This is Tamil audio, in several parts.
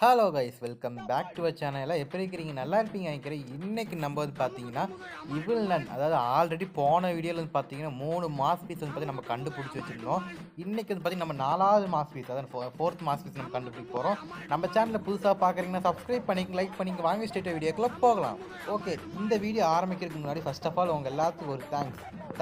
Hello guys, welcome back to our channel. எப்படி இருக்கிறீங்க? நல்லா இருப்பீங்க நினைக்கிறேன். இன்னைக்கு நம்ம பார்த்தீங்கன்னா இவில்னன், அதாவது ஆல்ரெடி போன வீடியோவில் பார்த்தீங்கன்னா 3 மாஸ் பீஸ் வந்து நம்ம கண்டுபிடிச்சி வச்சிருந்தோம். இன்னைக்கு பார்த்தீங்கன்னா நம்ம 4வது மாஸ் பீஸ், அதாவது 4th மாஸ் பீஸ் நம்ம கண்டுபிடிக்க போகிறோம். நம்ம சேனலில் புதுசாக பார்க்குறீங்கன்னா சப்ஸ்கிரைப் பண்ணிங்க, லைக் பண்ணிங்க, வாங்க ஸ்டேட் வீடியோக்குள்ள போகலாம். ஓகே, இந்த வீடியோ ஆரம்பிக்கிறதுக்கு முன்னாடி ஃபர்ஸ்ட் ஆஃப் ஆல் உங்கள் எல்லாத்துக்கும் ஒரு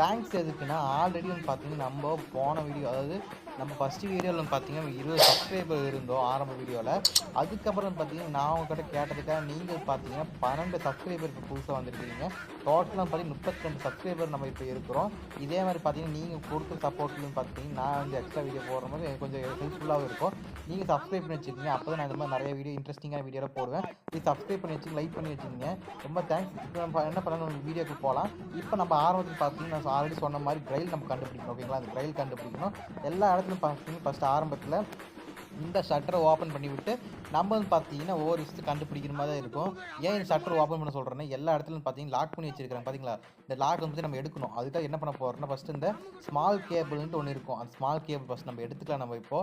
தேங்க்ஸ் எதுக்குன்னா, ஆல்ரெடி வந்து பார்த்தீங்கன்னா நம்ம போன வீடியோ, அதாவது நம்ம ஃபஸ்ட்டு வீடியோவில் பார்த்தீங்கன்னா 20 சப்ஸ்கிரைபர் இருந்தோம் ஆரம்ப வீடியோவில். அதுக்கப்புறம் பார்த்தீங்கன்னா நான் உங்ககிட்ட கேட்டதுக்காக நீங்கள் பார்த்தீங்கன்னா 12 சப்ஸ்கிரைபருக்கு புதுசாக வந்துருக்கீங்க. டோட்டலாக பார்த்தீங்கன்னா 32 சப்ஸ்கிரைபர் நம்ம இப்போ இருக்கிறோம். இதே மாதிரி பார்த்தீங்கன்னா நீங்கள் கொடுக்குற சப்போர்ட்லையும் பார்த்தீங்கன்னா நான் வந்து எக்ஸ்ட்ரா வீடியோ போடும்போது எனக்கு கொஞ்சம் ஹெல்ப்ஃபுல்லாகவும் இருக்கும். நீங்கள் சப்ஸ்கிரைப் பண்ணி வச்சுக்கோங்க, அப்போ தான் நான் இந்த மாதிரி நிறைய வீடியோ இன்ட்ரெஸ்டிங்கான வீடியோவில் போடுவேன். இது சப்ஸ்கிரைப் பண்ணி வச்சு லைக் பண்ணி வச்சுக்கோங்க, ரொம்ப தேங்க்ஸ். இப்போ நம்ம என்ன பண்ணணும், வீடியோக்கு போகலாம். இப்போ நம்ம ஆரம்பத்தில் பார்த்தீங்கன்னா நான் ஆல்ரெடி சொன்ன மாதிரி கிரைல் நம்ம கண்டுபிடிக்கணும். ஓகேங்களா, அந்த கிரைல் கண்டுபிடிக்கணும். எல்லா இடத்துலையும் பார்த்தீங்கன்னா ஃபஸ்ட்டு ஆரம்பத்தில் இந்த ஷட்டரை ஓப்பன் பண்ணி விட்டு நம்ம வந்து பார்த்தீங்கன்னா ஒவ்வொரு விஷயத்தை கண்டுபிடிக்கிற மாதிரி தான் இருக்கும். ஏன் இந்த ஷட்டர் ஓப்பன் பண்ண சொல்கிறேன்னா, எல்லா இடத்துலையும் பார்த்தீங்கன்னா லாக் பண்ணி வச்சிருக்காங்க பார்த்தீங்களா. இந்த லாக் வந்து நம்ம எடுக்கணும். அதுக்காக என்ன பண்ண போகிறோம்னா, ஃபஸ்ட்டு இந்த ஸ்மால் கேபிள்ன்ட்டு ஒன்று இருக்கும். அந்த ஸ்மால் கேபிள் ஃபஸ்ட் நம்ம எடுத்துக்கலாம். நம்ம இப்போ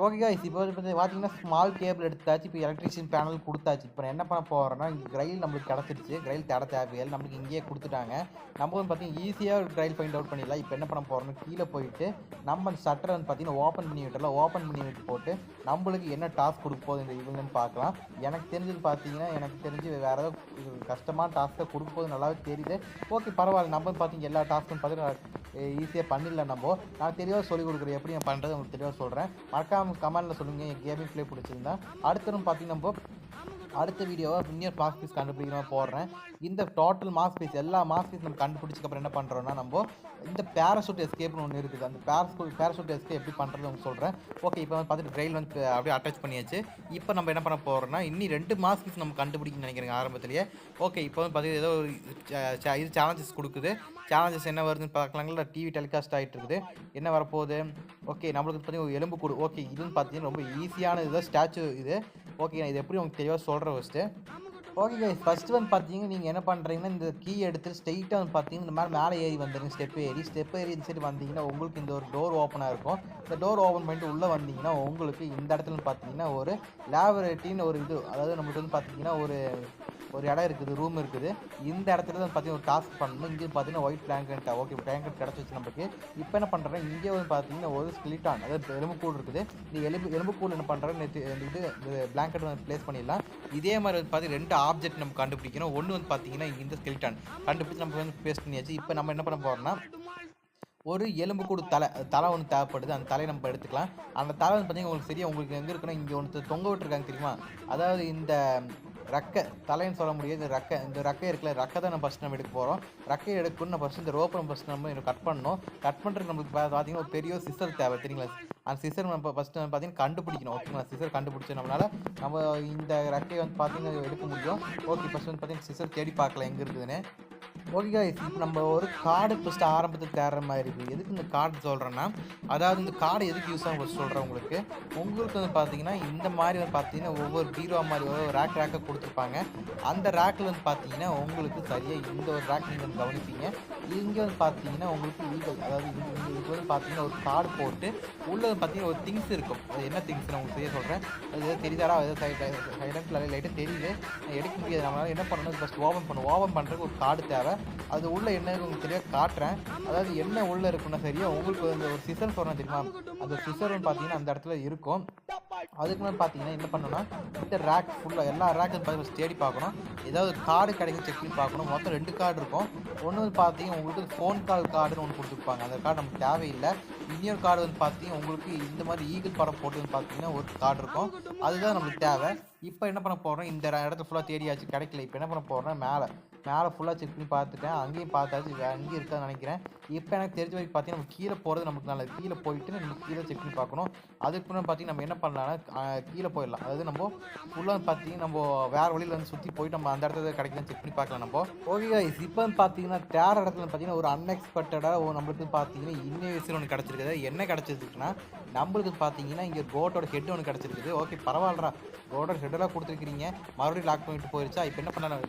ஓகே கைஸ், இப்போ வந்து பார்த்தீங்கன்னா ஸ்மால் கேபிள் எடுத்தாச்சு. இப்போ எலக்ட்ரிஷியன் பேனல் கொடுத்தாச்சு. இப்போ என்ன பண்ண போகிறோன்னா, இங்கே கிரைல் நம்மளுக்கு கிடச்சிருச்சு. கிரைல் தேட தேவையில்லை, நம்மளுக்கு இங்கேயே கொடுத்துட்டாங்க. நம்ம வந்து பார்த்தீங்கன்னா ஈஸியாக கிரைல் ஃபைண்ட் அவுட் பண்ணிடலாம். இப்போ என்ன பண்ண போகிறோம்னா, கீழே போயிட்டு நம்ம அந்த ஷட்டரை வந்து பார்த்தீங்கன்னா ஓப்பன் பண்ணி விட்டுலாம். ஓப்பன் பண்ணி விட்டு போட்டு நம்மளுக்கு என்ன டாஸ்க் கொடுக்க போகுது இந்த இவங்கன்னு பார்க்கலாம். எனக்கு தெரிஞ்சது பார்த்தீங்கன்னா, எனக்கு தெரிஞ்சு வேறு ஏதாவது கஷ்டமான டாஸ்க்கை கொடுக்க போது நல்லாவே தெரியுது. ஓகே, பரவாயில்ல. நம்ம பார்த்தீங்கன்னா எல்லா டாஸ்க்கும் பார்த்தீங்கன்னா ஈஸியாக பண்ணிடலாம். நான் தெளிவாக சொல்லிக் கொடுக்குறேன், எப்படி நான் பண்ணுறது உங்களுக்கு தெளிவாக சொல்கிறேன். மறக்காமல் கமெண்ட்டில் சொல்லுங்கள் என் கேமிங் ப்ளே பிடிச்சிருந்தா. அடுத்ததும் பார்த்தீங்கன்னா நம்ம அடுத்த வீடியோவை இன்னொரு மாஸ் பீஸ் கண்டுபிடிக்கிறோம் போடுறேன். இந்த டோட்டல் மாஸ் பீஸ் எல்லா மாஸ் பீஸ் நம்ம கண்டுபிடிச்சக்கப்புறம் என்ன பண்ணுறோன்னா, நம்ம இந்த பேராசூட் எஸ்கேப்னு ஒன்று இருக்குது. அந்த பேராசூட் எஸ்கேப் எப்படி பண்ணுறது உங்களுக்கு சொல்கிறேன். ஓகே, இப்போ வந்து பார்த்துட்டு ட்ரெயில் வந்து அப்படியே அட்டாச் பண்ணியாச்சு. இப்போ நம்ம என்ன பண்ண போகிறோம்னா, இன்னி 2 மாஸ் பீஸ் நம்ம கண்டுபிடிக்கணும்னு நினைக்கிறேங்க ஆரம்பத்திலேயே. ஓகே, இப்போ வந்து பார்த்தீங்கன்னா ஏதோ இது சேலஞ்சஸ் கொடுக்குது. சேலஞ்சஸ் என்ன வருதுன்னு பார்க்கலாங்களா. டிவி டெலிகாஸ்ட் ஆகிட்டு இருக்குது. என்ன வரப்போகுது? ஓகே, நம்மளுக்கு பார்த்தீங்கன்னா ஒரு எலும்பு கூடு. ஓகே, இதுன்னு பார்த்தீங்கன்னா ரொம்ப ஈஸியான இதுதான் ஸ்டாச்சு இது. ஓகே, நான் இது எப்படி உங்களுக்கு தெளிவாக சொல்கிறேன் ஃபஸ்ட்டு. ஓகே கைஸ், ஃபஸ்ட்டு வந்து பார்த்தீங்கன்னா நீங்கள் என்ன பண்ணுறீங்கன்னா, இந்த கீ எடுத்து ஸ்ட்ரெயிட்டாக வந்து பார்த்தீங்கன்னா இந்த மாதிரி மேலே ஏறி வந்துடுங்க. ஸ்டெப் ஏறி இந்த சைடு வந்தீங்கன்னா உங்களுக்கு இந்த ஒரு டோர் ஓப்பனாக இருக்கும். இந்த டோர் ஓப்பன் பண்ணிட்டு உள்ளே வந்தீங்கன்னா உங்களுக்கு இந்த இடத்துல பார்த்தீங்கன்னா ஒரு லேபரேட்டரின்னு ஒரு இது, அதாவது நம்மளுக்கு வந்து பார்த்தீங்கன்னா ஒரு இடம் இருக்குது, ரூம் இருக்குது. இந்த இடத்துல தான் பார்த்தீங்கன்னா ஒரு டாஸ்க் பண்ணணும். இங்கே பார்த்தீங்கன்னா ஒயிட் பிளாங்கெட். ஓகே, பிளாங்கெட் கிடச்சிச்சு நமக்கு. இப்போ என்ன பண்ணுறேன், இங்கே வந்து பார்த்தீங்கன்னா ஒரு ஸ்கிலிட்டான், அதாவது எலும்புக்கூடு இருக்குது. இந்த எலும்புக்கூடு என்ன பண்ணுறேன், இந்த பிளாங்கெட் வந்து ப்ளேஸ் பண்ணிடலாம். இதே மாதிரி வந்து பார்த்தீங்கன்னா 2 ஆப்ஜெக்ட் நம்ம கண்டுபிடிக்கணும். ஒன்று வந்து பார்த்தீங்கன்னா இந்த ஸ்கெலிட்டான் கண்டுபிடிச்சி நம்ம வந்து பேஸ்ட் பண்ணியாச்சு. இப்போ நம்ம என்ன பண்ண போகிறோம்னா, ஒரு எலும்புக்கூடு தலை ஒன்று தேவைப்படுது. அந்த தலையை நம்ம எடுத்துக்கலாம். அந்த தலை வந்து பார்த்தீங்கன்னா உங்களுக்கு சரியா உங்களுக்கு எங்கே இருக்குன்னா, இங்கே ஒன்று தொங்க விட்டுருக்காங்க தெரியுமா. அதாவது இந்த ரெக்கை தலைன்னு சொல்ல முடியாது, இந்த ரெக்கை இருக்குல்ல, ரெக்கை தான் நம்ம ஃபஸ்ட் நம்ம எடுக்க போகிறோம். ரெக்கையை எடுக்கணும். நம்ம ஃபஸ்ட் இந்த ரோப்பை நம்ம ஃபஸ்ட் நம்ம கட் பண்ணணும். கட் பண்ணுறதுக்கு நம்மளுக்கு பார்த்தீங்கன்னா ஒரு பெரிய சிசர் தேவை தெரியுங்களா. அந்த சிசர் நம்ம ஃபஸ்ட்டு பார்த்தீங்கன்னா கண்டுபிடிக்கணும். ஓகேங்களா, சிசர் கண்டுபிடிச்சி நம்மளால் நம்ம இந்த ரெக்கையை வந்து பார்த்தீங்கன்னா எடுக்க முடியும். ஓகே, ஃபஸ்ட் வந்து பார்த்தீங்கன்னா சிசர் தேடி பார்க்கலாம் எங்கே இருக்குதுன்னு. ஓகே கைஸ், இப்போ நம்ம ஒரு கார்டு ஃபஸ்ட்டு ஆரம்பத்தில் தேடுற மாதிரி இருக்குது. எதுக்கு இந்த கார்டு சொல்கிறேன்னா, அதாவது இந்த கார்டு எதுக்கு யூஸ் ஆகும் சொல்கிறேன் உங்களுக்கு. வந்து பார்த்தீங்கன்னா இந்த மாதிரி வந்து பார்த்தீங்கன்னா ஒவ்வொரு பீரோ மாதிரி ஒரு ரேக்காக கொடுத்துருப்பாங்க. அந்த ரேக்கில் வந்து பார்த்தீங்கன்னா உங்களுக்கு சரியாக இந்த ஒரு ரேக் நீங்கள் வந்து கவனிப்பீங்க. இங்கே வந்து பார்த்தீங்கன்னா உங்களுக்கு ஈகல், அதாவது இதுக்கு வந்து பார்த்தீங்கன்னா ஒரு கார்டு போட்டு உள்ளே வந்து பார்த்தீங்கன்னா ஒரு திங்ஸ் இருக்கும். அது என்ன திங்ஸ் நான் உங்களுக்கு செய்ய சொல்கிறேன். அது எதாவது தெரியுதாரா, சைலண்ட்டில் லைட்டாக தெரியுது, எடுக்க முடியாது. நம்மளால் என்ன பண்ணணும், ஃபஸ்ட் ஓப்பன் பண்ணுறதுக்கு ஒரு கார்டு தேவை. அது உள்ளே என்ன உங்களுக்கு தெரியாது காட்டுறேன். அதாவது என்ன உள்ளே இருக்குன்னா சரியா உங்களுக்கு வந்து ஒரு சிசர் சொல்கிறேன் தெரியுமா. அந்த சிசர்னு பார்த்தீங்கன்னா அந்த இடத்துல இருக்கும். அதுக்கு மேலே பார்த்தீங்கன்னா என்ன பண்ணணும்னா, இந்த ரேக் ஃபுல்லாக எல்லா ரேக்கும் பார்த்து தேடி பார்க்கணும். ஏதாவது கார்டு கிடைக்கும் செக் பண்ணி பார்க்கணும். மொத்தம் 2 கார்டு இருக்கும். ஒன்று வந்து பார்த்தீங்கன்னா உங்களுக்கு ஃபோன் கால் கார்டுன்னு ஒன்று கொடுத்துருப்பாங்க. அந்த கார்டு நமக்கு தேவையில்லை. இன்னொரு கார்டு வந்து பார்த்தீங்கன்னா உங்களுக்கு இந்த மாதிரி ஈகிள் படம் போட்டு வந்து பார்த்தீங்கன்னா ஒரு கார்டு இருக்கும். அதுதான் நம்மளுக்கு தேவை. இப்போ என்ன பண்ண போகிறோம், இந்த இடத்துல ஃபுல்லாக தேடியாச்சு கிடைக்கல. இப்போ என்ன பண்ண போகிறோம்னா, மேலே ஃபுல்லாக செக் பண்ணி பார்த்துட்டேன். அங்கேயும் பார்த்தாச்சு, அங்கேயும் இருக்காதுன்னு நினைக்கிறேன். இப்போ எனக்கு தெரிஞ்ச வரைக்கும் பார்த்தீங்கன்னா நம்ம கீழே போகிறது நமக்கு நல்லது. கீழே போயிட்டு நம்ம கீழே செக் பண்ணி பார்க்கணும். அதுக்கு முன்னாடி பார்த்தீங்கன்னா நம்ம என்ன பண்ணலாம்னா கீழே போயிடலாம். அதாவது நம்ம ஃபுல்லாக பார்த்தீங்கன்னா நம்ம வேறு வழியில் வந்து சுற்றி போயிட்டு நம்ம அந்த இடத்துல கிடைக்கலாம்னு செக் பண்ணி பார்க்கலாம் நம்ம. ஓகே கைஸ், இப்போ வந்து பார்த்தீங்கன்னா தேர இடத்துல பார்த்தீங்கன்னா ஒரு அன்எக்ஸ்பெக்டடாக நம்மளுக்கு பார்த்தீங்கன்னா இன்னோவேஷன் ஒன்று கிடச்சிருக்குது. என்ன கிடச்சிருக்குன்னா, நம்மளுக்கு பார்த்தீங்கன்னா இங்கே கோட்டோட ஹெட் ஒன்று கிடச்சிருக்குது. ஓகே, பரவாயில்லடா, கோட்டோட ஹெட்டெல்லாம் கொடுத்துருக்கிறீங்க. மறுபடியும் லாக் பண்ணிட்டு போயிடுச்சா. இப்போ என்ன பண்ணலாம்,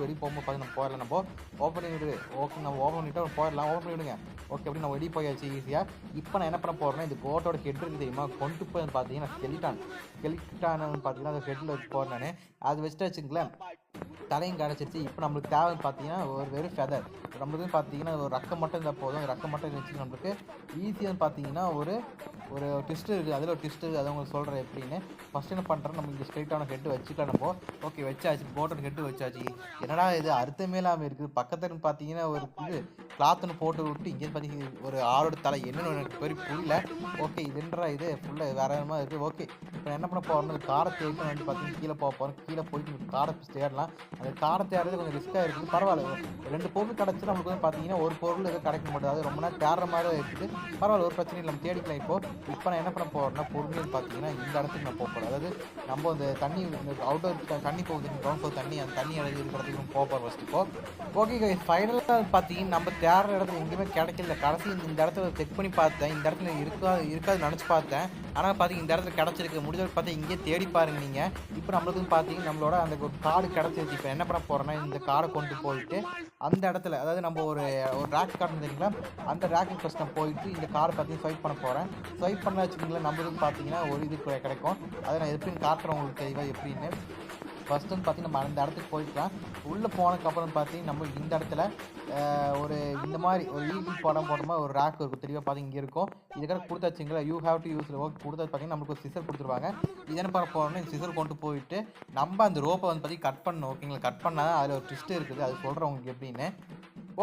வெளியே போகும்போது பார்த்து நம்ம போயிடலாம். நம்ம ஓப்பன் பண்ணி விடு. ஓகே நம்ம ஓப்பன் பண்ணிவிட்டு போயிடலாம். ஓப்பன் பண்ணி விடுங்க. ஓகே அப்படி நம்ம வெளியே போயாச்சு ஈஸியாக. இப்போ நான் என்ன பண்ண போகிறேன்னா இந்த கோட்டோட ஹெட் இருக்குது தெரியுமா, கொண்டு போய் பார்த்தீங்கன்னா ஸ்கெலிட்டான்னு பார்த்தீங்கன்னா அந்த ஹெட்டில் வச்சு போகிறேன் நான். அது வச்சுட்டு வச்சுங்களேன் தலையும் கிடச்சிருச்சு. இப்போ நம்மளுக்கு தேவைன்னு பார்த்தீங்கன்னா ஒரு வெறும் ஃபெதர். நம்மளுக்கு பார்த்தீங்கன்னா ஒரு ரக்கம் மட்டும் இருந்தால் போதும். ரக்கம் மட்டும் இருந்துச்சு நம்மளுக்கு ஈஸியாக பார்த்தீங்கன்னா ஒரு ட்விஸ்ட்டு இருக்குது. அதில் ஒரு ட்விஸ்ட்டு அதை உங்களுக்கு சொல்கிறேன் எப்படின்னு. ஃபஸ்ட்டு என்ன பண்ணுறேன், நம்ம இங்கே ஸ்ட்ரைட்டான ஹெட்டு வச்சுக்கலாம். நம்ம ஓகே வச்சாச்சு, போட்டோட ஹெட்டு வச்சாச்சு. என்னடா இது அர்த்தமே இல்லாமல் இருக்குது. பக்கத்துன்னு பார்த்தீங்கன்னா ஒரு இது கிளாத்துன்னு போட்டு விட்டு இங்கே பார்த்தீங்கன்னா ஒரு ஆளோட தலை என்னென்னு எனக்கு பெரிய புரியல. ஓகே இதுன்றா இது ஃபுல்லாக வேற மாதிரி இருக்குது. ஓகே இப்போ என்ன பண்ண போகிறோம்னா காரை தேடி வந்து பார்த்தீங்கன்னா கீழே போக போகிறோம். கீழே போயிட்டு காரை தேடலாம். அந்த காரை தேடுறது கொஞ்சம் ரிஸ்க்காக இருக்குது. பரவாயில்ல, 2 பொருள் கிடச்சி நம்மளுக்கு வந்து பார்த்தீங்கன்னா ஒரு பொருள் எதுவும் கிடைக்க மாட்டேது. அது ரொம்ப நேரம் தேடுற மாதிரி இருக்குது. பரவாயில்ல, ஒரு பிரச்சனை இல்லை, நம்ம தேடிக்கலாம். இப்போ நான் என்ன பண்ண போகிறேன்னா பொறுமையாக பார்த்தீங்கன்னா இந்த இடத்துக்கு நான் போக போகிறேன். அதாவது நம்ம அந்த தண்ணி அவுட்டோர் தண்ணி போகுது, கிரவுண்ட் ஃப்ளோர் தண்ணி, அந்த தண்ணி இடத்துல இருக்கிறதுக்கு நம்ம போக போகிறோம் ஃபஸ்ட்டு. இப்போ ஓகே ஃபைனலாக பார்த்தீங்கன்னா நம்ம தேடுற இடத்துல எங்கேயுமே கிடைக்கல. கடைசி இந்த இடத்துல செக் பண்ணி பார்த்தேன். இந்த இடத்துல இருக்காது நினச்சி பார்த்தேன். ஆனால் பார்த்தீங்கன்னா இந்த இடத்துல கிடச்சிருக்கு. முடிஞ்சது பார்த்தா இங்கேயே தேடி பாருங்க நீங்கள். இப்போ நம்மளுக்கு பார்த்தீங்கன்னா நம்மளோட அந்த ஒரு கார்டு கிடச்சிருச்சு. இப்போ என்ன பண்ண போகிறோன்னா இந்த காரை கொண்டு போயிட்டு அந்த இடத்துல, அதாவது நம்ம ஒரு ரேக் கார்டு தெரியுங்களா, அந்த ரேக்கு ஃபஸ்ட் நான் போயிட்டு இந்த காரை பார்த்தீங்கன்னா ஸ்வைப் பண்ண போகிறேன். ஸ்வைப் பண்ண வச்சுக்கிங்களேன் நம்மளுக்கு பார்த்தீங்கன்னா ஒரு இது கிடைக்கும். அதை நான் எப்படின்னு காட்டுறேன் உங்களுக்கு தெரியவா எப்படின்னு. ஃபஸ்ட்டு வந்து பார்த்திங்கன்னா நம்ம அந்த இடத்துக்கு போயிக்கலாம். உள்ளே போனதுக்கப்புறம் பார்த்தீங்கன்னா நம்ம இந்த இடத்துல ஒரு இந்த மாதிரி ஒரு ஈகிள் படம் போடுற மாதிரி ஒரு ரேக் இருக்கும் தெரியவா, பார்த்தீங்க இங்கே இருக்கும். இதுக்காக கொடுத்தாச்சுங்களா, you have to use okay கொடுத்தது பார்த்தீங்கன்னா நம்மளுக்கு ஒரு சிசர் கொடுத்துருவாங்க. இது என்ன பண்ண போகிறோம்னா இந்த சிசர் கொண்டு போயிட்டு நம்ம அந்த ரோப்பை வந்து பார்த்தீங்கன்னா கட் பண்ணணும். ஓகேங்களா, கட் பண்ணால் அதில் ஒரு ட்விஸ்ட் இருக்குது, அது சொல்கிறேன் உங்களுக்கு எப்படின்னு.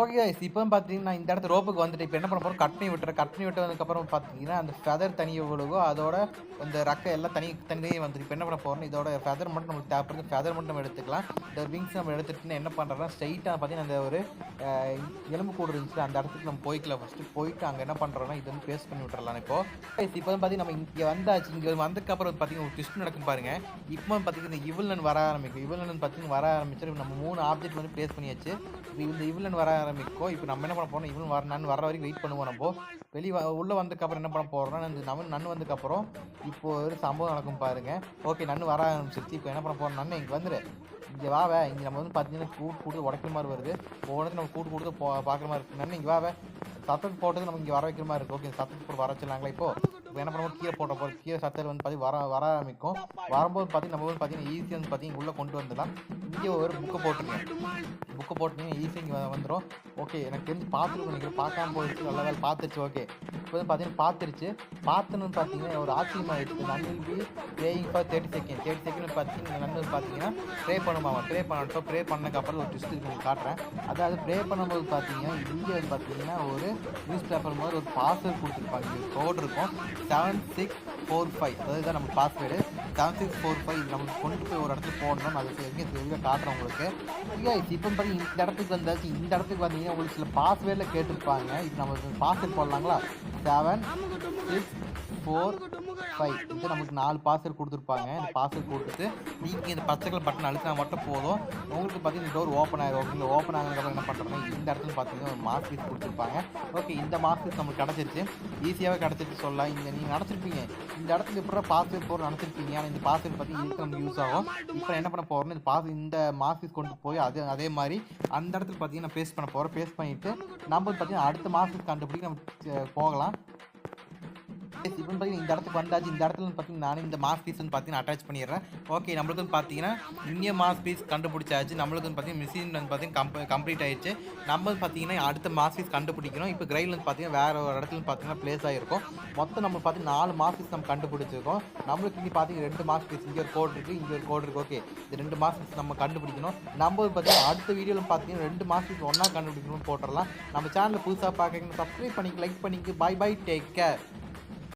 ஓகே இப்போ பார்த்தீங்கன்னா நான் இந்த இடத்துல ரோப்புக்கு வந்துட்டு இப்போ என்ன பண்ண போகிறோம், கட் பண்ணி விட்டதுக்கப்புறம் பார்த்தீங்கன்னா அந்த ஃபெதர் தனியாக விழுகும். அதோட அந்த ரக்கை எல்லாம் தனியே வந்துட்டு இப்போ என்ன பண்ண போகிறோம்னா இதோட ஃபெதர் மட்டும் நமக்கு தேவைப்படுது. ஃபெதர் மட்டும் நம்ம எடுத்துக்கலாம். இந்த விங்ஸ் நம்ம எடுத்துகிட்டு என்ன பண்ணுறோம்னா ஸ்ட்ரைட்டாக பார்த்தீங்கன்னா அந்த ஒரு எலும்பு கூடு இருந்துச்சு அந்த இடத்துக்கு நம்ம போய்க்கலாம். ஃபஸ்ட்டு போயிட்டு அங்கே என்ன பண்ணுறோம்னா இது வந்து பேஸ்ட் பண்ணி விட்டுறலாம். இப்போ வந்து பார்த்தீங்கன்னா நம்ம இங்கே வந்தாச்சு. இங்கே வந்ததுக்கப்புறம் பார்த்தீங்கன்னா ஒரு ட்விஸ்ட் நடக்கும் பாருங்கள். இப்போ பார்த்தீங்கன்னா இந்த இவில்லன் வர ஆரம்பிக்கும். இவில்லன் பார்த்தீங்கன்னா வர ஆரம்பிச்சு நம்ம 3 ஆப்ஜெக்ட் வந்து ப்ளேஸ் பண்ணியாச்சு. இந்த இவில்லன் வர ஆரம்பிக்கும். இப்போ நம்ம என்ன பண்ண போகிறோம், இவன் வர வரைக்கும் வெயிட் பண்ணுவோம். நம்ம வெளியே உள்ளே வந்ததுக்கப்புறம் என்ன பண்ண போகிறோம்னா இந்த நன்னு வந்ததுக்கப்புறம் இப்போ ஒரு சம்பவம் நடக்கும் பாருங்கள். ஓகே நன்னு வர ஆரம்பிச்சிருச்சு. இப்போ என்ன பண்ண போகிறோம், நன்னு இங்கே வந்துடு, இங்கே வாவே. இங்கே நம்ம வந்து பார்த்தீங்கன்னா கூட்டு உடைக்கிற மாதிரி வருது. ஒவ்வொரு நம்ம கூட்டு பார்க்குற மாதிரி இருக்குது. நன்னு இங்கே வாவே. சத்தத்துக்கு போட்டது நம்ம இங்கே வர வைக்கிற மாதிரி இருக்குது. ஓகே சத்தத்துக்கு போட்டு வர வச்சிடலாங்களா. இப்போ என்ன பண்ணுவோம், கீழே போட்ட போகிற கீழே சத்தத்தில் வந்து பார்த்தீங்கன்னா வர ஆரம்பிக்கும். வரும்போது பார்த்தீங்கன்னா நம்ம வந்து பார்த்தீங்கன்னா ஈஸியாக வந்து பார்த்தீங்கன்னா உள்ளே கொண்டு வந்துடலாம். இங்கே ஒரு புக்கை போட்டுருங்க ஈஸியாக இங்கே வந்துடும். ஓகே எனக்கு தெரிஞ்சு பார்த்துருக்கோம், நினைக்கிறேன் பார்க்காம போயிடுச்சு, நல்ல வேலை பார்த்துருச்சு. ஓகே இப்போ வந்து பார்த்தீங்கன்னா பார்த்துன்னு பார்த்தீங்கன்னா ஒரு ஆச்சரியமாகிடுச்சு. None will be praying for 30 second பார்த்தீங்கன்னா நன்னு பார்த்தீங்கன்னா ப்ரே பண்ணட்டும். ப்ரே பண்ணதுக்கப்புறம் ஒரு ட்விஸ்ட் உங்களுக்கு காட்டுறேன். அதாவது ப்ரே பண்ணும்போது பார்த்தீங்கன்னா இங்கே வந்து பார்த்தீங்கன்னா ஒரு நியூஸ் பேப்பர் மாதிரி ஒரு பாஸ்வேர்டு கொடுத்துருப்பாங்க. இங்கே கோட் இருக்கும் 7645, அதாவது தான் நம்ம பாஸ்வேர்டு 7645. இது நம்மளுக்கு கொண்டு போய் ஒரு இடத்துல போடணும். அதுக்கு எங்கே தெளிவாக காட்டுறோம் உங்களுக்கு. இப்போ பார்த்தீங்கன்னா இந்த இடத்துக்கு வந்தாச்சு. இந்த இடத்துக்கு பார்த்தீங்கன்னா உங்களுக்கு சில பாஸ்வேர்டில் கேட்டிருப்பாங்க. இது நம்ம பாஸ்வேர்டு போடலாங்களா, 7645. இது நமக்கு 4 பாஸ்வேர்டு கொடுத்துருப்பாங்க. இந்த பாஸ்வேர்டு கொடுத்துட்டு நீங்கள் இந்த பச்சை கலர் பட்டன் அழுத்தினா மட்டும் போதும். உங்களுக்கு பார்த்தீங்கன்னா டோர் ஓப்பன் ஆகிடும். ஓகே ஓப்பன் ஆனதுக்கப்புறம் என்ன பண்ணுறோம்னா இந்த இடத்துல பார்த்தீங்கன்னா ஒரு மாஸ்க் பீஸ் கொடுத்துருப்பாங்க. ஓகே இந்த மாஸ்க் பீஸ் நமக்கு கிடச்சிருச்சு, ஈஸியாகவே கிடச்சிருச்சு சொல்லலாம். நீங்கள் நினச்சிருப்பீங்க இந்த இடத்துல எப்போ பாஸ்வேர்டு போகிற நினச்சிருப்பீங்க. ஆனால் இந்த பாஸ்வேர்டு பார்த்தீங்கன்னா இதுக்கு நமக்கு யூஸ் ஆகும். இப்போ என்ன பண்ண போகிறோம்னா இந்த மாஸ்க் பீஸ் கொண்டு போய் அதே மாதிரி அந்த இடத்துல பார்த்தீங்கன்னா பேஸ்ட் பண்ண போகிறோம். பேஸ்ட் பண்ணிவிட்டு நம்ம பார்த்தீங்கன்னா அடுத்த மாஸ்க் கண்டுபிடிக்க நம்ம போகலாம். இப்போ பார்த்தீங்கன்னா இந்த இடத்துக்கு வந்தாச்சு. இந்த இடத்துல பார்த்தீங்கன்னா நான் இந்த மாஸ் பீஸ் வந்து பார்த்தீங்கன்னா அட்டாச் பண்ணிடுறேன். ஓகே நம்மளுக்கு வந்து பார்த்தீங்கன்னா இங்கே மாஸ் பீஸ் கண்டுபிடிச்சாச்சு. நம்மளுக்கு வந்து பார்த்தீங்கன்னா மிஷின் வந்து பார்த்தீங்கன்னா கம்ப்ளீட் ஆயிடுச்சு. நம்ம வந்து பார்த்தீங்கன்னா அடுத்த மாஸ் பீஸ் கண்டுபிடிக்கணும். இப்போ கிரைல் வந்து பார்த்தீங்கன்னா வேறு ஒரு இடத்துல பார்த்தீங்கன்னா பிளேஸ் ஆகிருக்கும். மொத்தம் நம்ம பார்த்தீங்கன்னா 4 மாஸ் பீஸ் நம்ம கண்டுபிடிச்சிருக்கோம். நம்மளுக்கு இங்கே பார்த்தீங்கன்னா 2 மாஸ் பீஸ், இங்கே ஒரு கோட் இருக்குது, இங்கே ஒரு கோட் இருக்குது. ஓகே இந்த 2 மாஸ் பீஸ் நம்ம கண்டுபிடிக்கணும். நம்ம வந்து பார்த்தீங்கன்னா அடுத்த வீடியோவில் பார்த்தீங்கன்னா 2 மாஸ் பீஸ் ஒன்றா கண்டுபிடிக்கணும்னு போட்டுடலாம். நம்ம சேனலில் புதுசாக பார்க்குறீங்க சப்ஸ்கிரைப் பண்ணிக்க, லைக் பண்ணிக்க. Bye take care.